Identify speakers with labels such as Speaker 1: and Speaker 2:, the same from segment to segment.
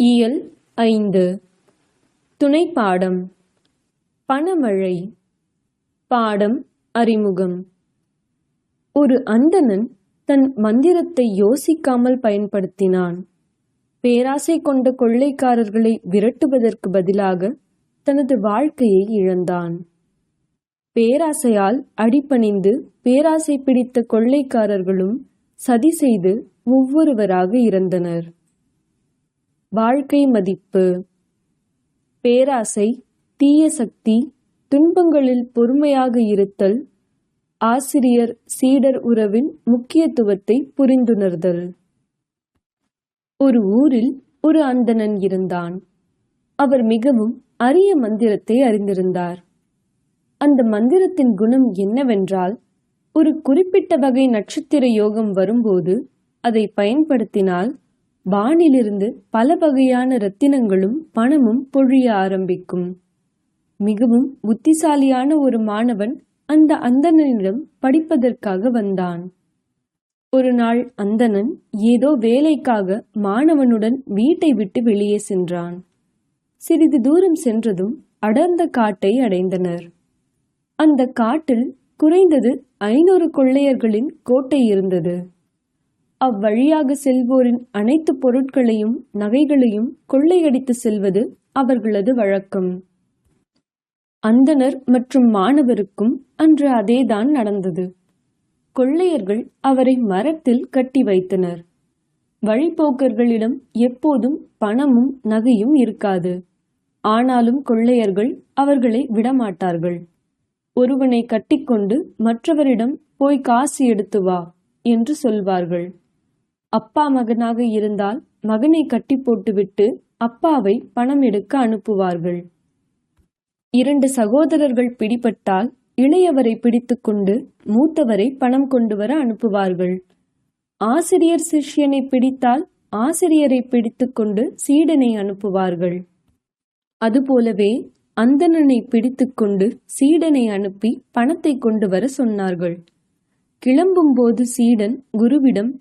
Speaker 1: இயல் 5 துணைப்பாடம் பணமழை. பாடம் அறிமுகம். ஒரு அந்தணன் தன் மந்திரத்தை யோசிக்காமல் பயன்படுத்தினான். பேராசை கொண்ட கொள்ளைக்காரர்களை விரட்டுவதற்கு பதிலாக தனது வாழ்க்கையை இழந்தான். பேராசையால் அடிபணிந்து பேராசை பிடித்த கொள்ளைக்காரர்களும் சதி செய்து ஒவ்வொருவராக இறந்தனர். வாழ்க்கை மதிப்பு. பேராசை, தீய சக்தி, துன்பங்களில் பொறுமையாக இருத்தல், ஆசிரியர் சீடர் உறவின் முக்கியத்துவத்தை புரிந்துணர்தல். ஒரு ஊரில் ஒரு அந்தணன் இருந்தான். அவர் மிகவும் அரிய மந்திரத்தை அறிந்திருந்தார். அந்த மந்திரத்தின் குணம் என்னவென்றால், ஒரு குறிப்பிட்ட வகை நட்சத்திர யோகம் வரும்போது அதை பயன்படுத்தினால் வானிலிருந்து பல வகையான இரத்தினங்களும் பணமும் பொழிய ஆரம்பிக்கும். மிகவும் புத்திசாலியான ஒரு மாணவன் அந்த அந்தணனிடம் படிப்பதற்காக வந்தான். ஒரு நாள் அந்தணன் ஏதோ வேலைக்காக மாணவனுடன் வீட்டை விட்டு வெளியே சென்றான். சிறிது தூரம் சென்றதும் அடர்ந்த காட்டை அடைந்தனர். அந்த காட்டில் குறைந்தது 500 கொள்ளையர்களின் கோட்டை இருந்தது. அவ்வழியாக செல்வோரின் அனைத்து பொருட்களையும் நகைகளையும் கொள்ளையடித்து செல்வது அவர்களது வழக்கம். அந்தணர் மற்றும் மாணவருக்கும் அன்று அதேதான் நடந்தது. கொள்ளையர்கள் அவரை மரத்தில் கட்டி வைத்தனர். வழிப்போக்கர்களிடம் எப்போதும் பணமும் நகையும் இருக்காது. ஆனாலும் கொள்ளையர்கள் அவர்களை விடமாட்டார்கள். ஒருவனை கட்டிக்கொண்டு மற்றவரிடம் போய் காசு எடுத்து வா என்று சொல்வார்கள். அப்பா மகனாக இருந்தால் மகனை கட்டி போட்டுவிட்டு அப்பாவை பணம் எடுக்க அனுப்புவார்கள். 2 சகோதரர்கள் பிடிபட்டால் இளையவரை பிடித்துக்கொண்டு மூத்தவரை பணம் கொண்டு வர அனுப்புவார்கள். ஆசிரியர் சிஷ்யனை பிடித்தால் ஆசிரியரை பிடித்துக்கொண்டு சீடனை அனுப்புவார்கள். அதுபோலவே அந்தணனை பிடித்துக்கொண்டு சீடனை அனுப்பி பணத்தை கொண்டு வர சொன்னார்கள். கிளம்பும்போது சீடன் குருவிடம்,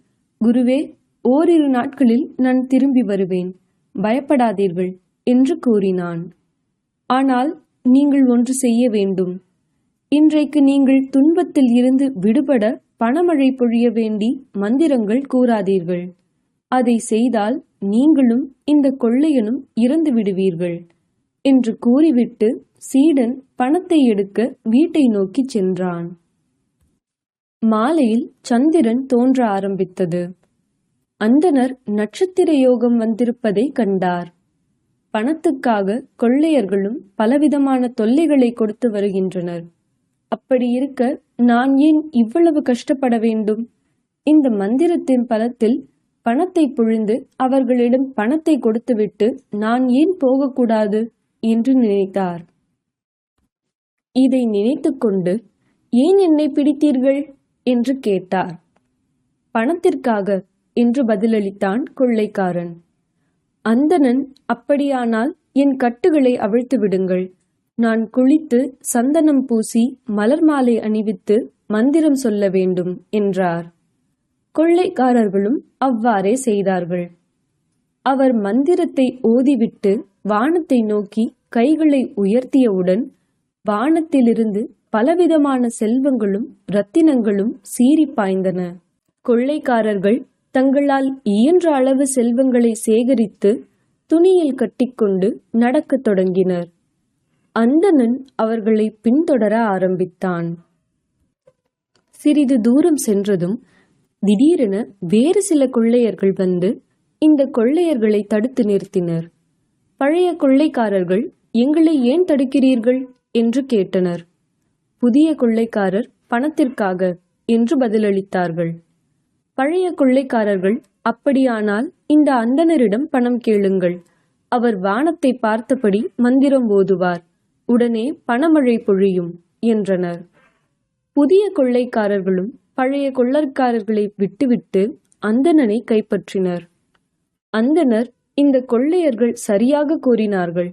Speaker 1: குருவே, ஓரிரு நாட்களில் நான் திரும்பி வருவேன், பயப்படாதீர்கள் என்று கூறினான். ஆனால் நீங்கள் ஒன்று செய்ய வேண்டும். இன்றைக்கு நீங்கள் துன்பத்தில் இருந்து விடுபட பணமழை பொழிய வேண்டி மந்திரங்கள் கூறாதீர்கள். அதை செய்தால் நீங்களும் இந்த கொள்ளையனும் இறந்து விடுவீர்கள் என்று கூறிவிட்டு சீடன் பணத்தை எடுக்க வீட்டை நோக்கி சென்றான். மாலையில் சந்திரன் தோன்ற ஆரம்பித்தது. அந்தணர் நட்சத்திர யோகம் வந்திருப்பதை கண்டார். பணத்துக்காக கொள்ளையர்களும் பலவிதமான தொல்லைகளை கொடுத்து வருகின்றனர். அப்படி இருக்க நான் ஏன் இவ்வளவு கஷ்டப்பட வேண்டும்? இந்த மந்திரத்தின் பலத்தில் பணத்தை பொழிந்து அவர்களிடம் பணத்தை கொடுத்துவிட்டு நான் ஏன் போகக்கூடாது என்று நினைத்தார். இதை நினைத்து கொண்டு, ஏன் என்னை பிடித்தீர்கள் என்று கேட்டார். பணத்திற்காக என்று பதிலளித்தான் கொள்ளைக்காரன். அந்தணன், அப்படியானால் என் கட்டுகளை அவிழ்த்து விடுங்கள். நான் குளித்து சந்தனம் பூசி மலர் மாலை அணிவித்து மந்திரம் சொல்ல வேண்டும் என்றார். கொள்ளைக்காரர்களும் அவ்வாறே செய்தார்கள். அவர் மந்திரத்தை ஓதிவிட்டு வானத்தை நோக்கி கைகளை உயர்த்தியவுடன் வானத்திலிருந்து பலவிதமான செல்வங்களும் இரத்தினங்களும் சீறி பாய்ந்தன. கொள்ளைக்காரர்கள் தங்களால் இயன்ற அளவு செல்வங்களை சேகரித்து துணியில் கட்டிக்கொண்டு நடக்கத் தொடங்கினர். அந்தணன் அவர்களை பின்தொடர ஆரம்பித்தான். சிறிது தூரம் சென்றதும் திடீரென வேறு சில கொள்ளையர்கள் வந்து இந்த கொள்ளையர்களை தடுத்து நிறுத்தினர். பழைய கொள்ளைக்காரர்கள், எங்களை ஏன் தடுக்கிறீர்கள் என்று கேட்டனர். புதிய கொள்ளைக்காரர் பணத்திற்காக என்று பதிலளித்தார்கள். பழைய கொள்ளைக்காரர்கள், அப்படியானால் இந்த அந்தணரிடம் பணம் கேளுங்கள். அவர் வானத்தை பார்த்தபடி மந்திரம் ஓதுவார், உடனே பணமழை பொழியும் என்றனர். புதிய கொள்ளைக்காரர்களும் பழைய கொள்ளைக்காரர்களை விட்டுவிட்டு அந்தணனை கைப்பற்றினர். அந்தணர், இந்த கொள்ளையர்கள் சரியாக கூறினார்கள்.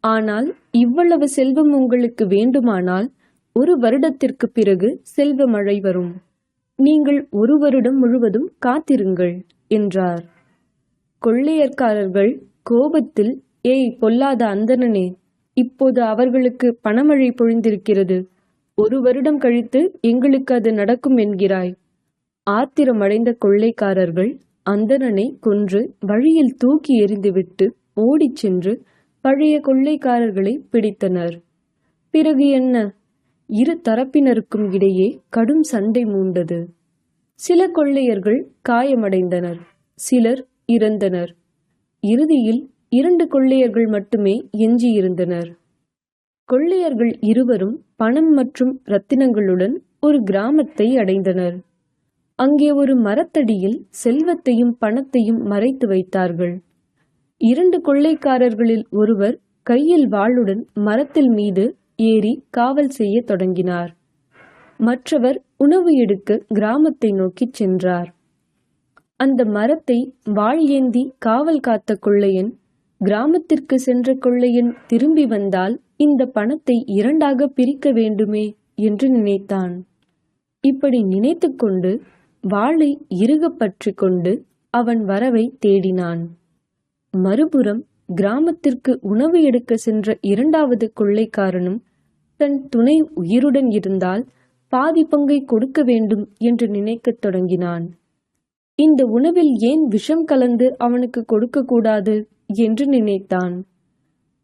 Speaker 1: ஆனால் இவ்வளவு செல்வம் உங்களுக்கு வேண்டுமானால் 1 வருடத்திற்கு பிறகு செல்வ மழை வரும். நீங்கள் 1 வருடம் முழுவதும் காத்திருங்கள் என்றார். கொள்ளையர்காரர்கள் கோபத்தில், ஏய் பொல்லாத அந்தணனே, இப்போது அவர்களுக்கு பணமழை பொழிந்திருக்கிறது, 1 வருடம் கழித்து எங்களுக்கு அது நடக்கும் என்கிறாய்? ஆத்திரமடைந்த கொள்ளைக்காரர்கள் அந்தணனை கொன்று வழியில் தூக்கி எறிந்துவிட்டு ஓடிச் சென்று பழைய கொள்ளைக்காரர்களை பிடித்தனர். பிறகு என்ன? இரு தரப்பினருக்கும் இடையே கடும் சண்டை மூண்டது. சில கொள்ளையர்கள் காயமடைந்தனர், சிலர் இறந்தனர். இறுதியில் 2 கொள்ளையர்கள் மட்டுமே எஞ்சியிருந்தனர். கொள்ளையர்கள் இருவரும் பணம் மற்றும் ரத்தினங்களுடன் ஒரு கிராமத்தை அடைந்தனர். அங்கே ஒரு மரத்தடியில் செல்வத்தையும் பணத்தையும் மறைத்து வைத்தார்கள். 2 கொள்ளைக்காரர்களில் ஒருவர் கையில் வாளுடன் மரத்தில் மீது ஏறி காவல் செய்ய தொடங்கினார். மற்றவர் உணவு எடுக்க கிராமத்தை நோக்கிச் சென்றார். அந்த மரத்தை வாள் ஏந்தி காவல் காத்த கொள்ளையன், கிராமத்திற்கு சென்ற கொள்ளையன் திரும்பி வந்தால் இந்த பணத்தை 2ஆக பிரிக்க வேண்டுமே என்று நினைத்தான். இப்படி நினைத்து கொண்டு வாளை இறுக பற்றி கொண்டு அவன் வரவை தேடினான். மறுபுறம் கிராமத்திற்கு உணவு எடுக்க சென்ற 2வது கொள்ளைக்காரனும் தன் துணை உயிருடன் இருந்தால் பாதி பங்கை கொடுக்க வேண்டும் என்று நினைக்கத் தொடங்கினான். இந்த உணவில் ஏன் விஷம் கலந்து அவனுக்கு கொடுக்க கூடாது என்று நினைத்தான்.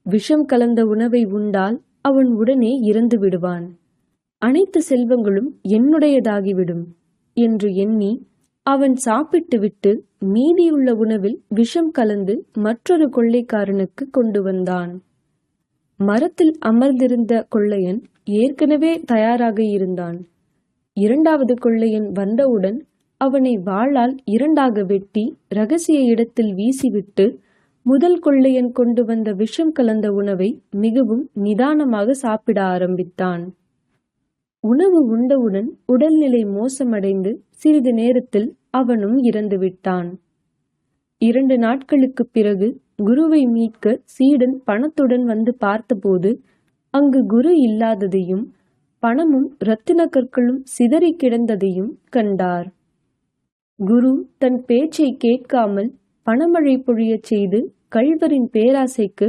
Speaker 1: விஷம் கலந்த உணவை உண்டால் அவன் உடனே இறந்து விடுவான், அனைத்து செல்வங்களும் என்னுடையதாகிவிடும் என்று எண்ணி அவன் சாப்பிட்டுவிட்டு மீதியுள்ள உணவில் விஷம் கலந்து மற்றொரு கொள்ளைக்காரனுக்கு கொண்டு வந்தான். மரத்தில் அமர்ந்திருந்த கொள்ளையன் ஏற்கனவே தயாராக இருந்தான். 2வது கொள்ளையன் வந்தவுடன் அவனை வாளால் 2ஆக வெட்டி இரகசிய இடத்தில் வீசிவிட்டு முதல் கொள்ளையன் கொண்டு வந்த விஷம் கலந்த உணவை மிகவும் நிதானமாக சாப்பிட ஆரம்பித்தான். உணவு உண்டவுடன் உடல்நிலை மோசமடைந்து சிறிது நேரத்தில் அவனும் இறந்துவிட்டான். 2 நாட்களுக்குப் பிறகு குருவை மீட்க சீடன் பணத்துடன் வந்து பார்த்தபோது அங்கு குரு இல்லாததையும் பணமும் இரத்தின கற்களும் சிதறி கிடந்ததையும் கண்டார். குரு தன் பேச்சை கேட்காமல் பணமழை பொழியச் செய்து கள்வரின் பேராசைக்கு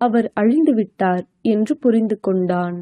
Speaker 1: அவர் அழிந்துவிட்டார் என்று புரிந்து கொண்டான்.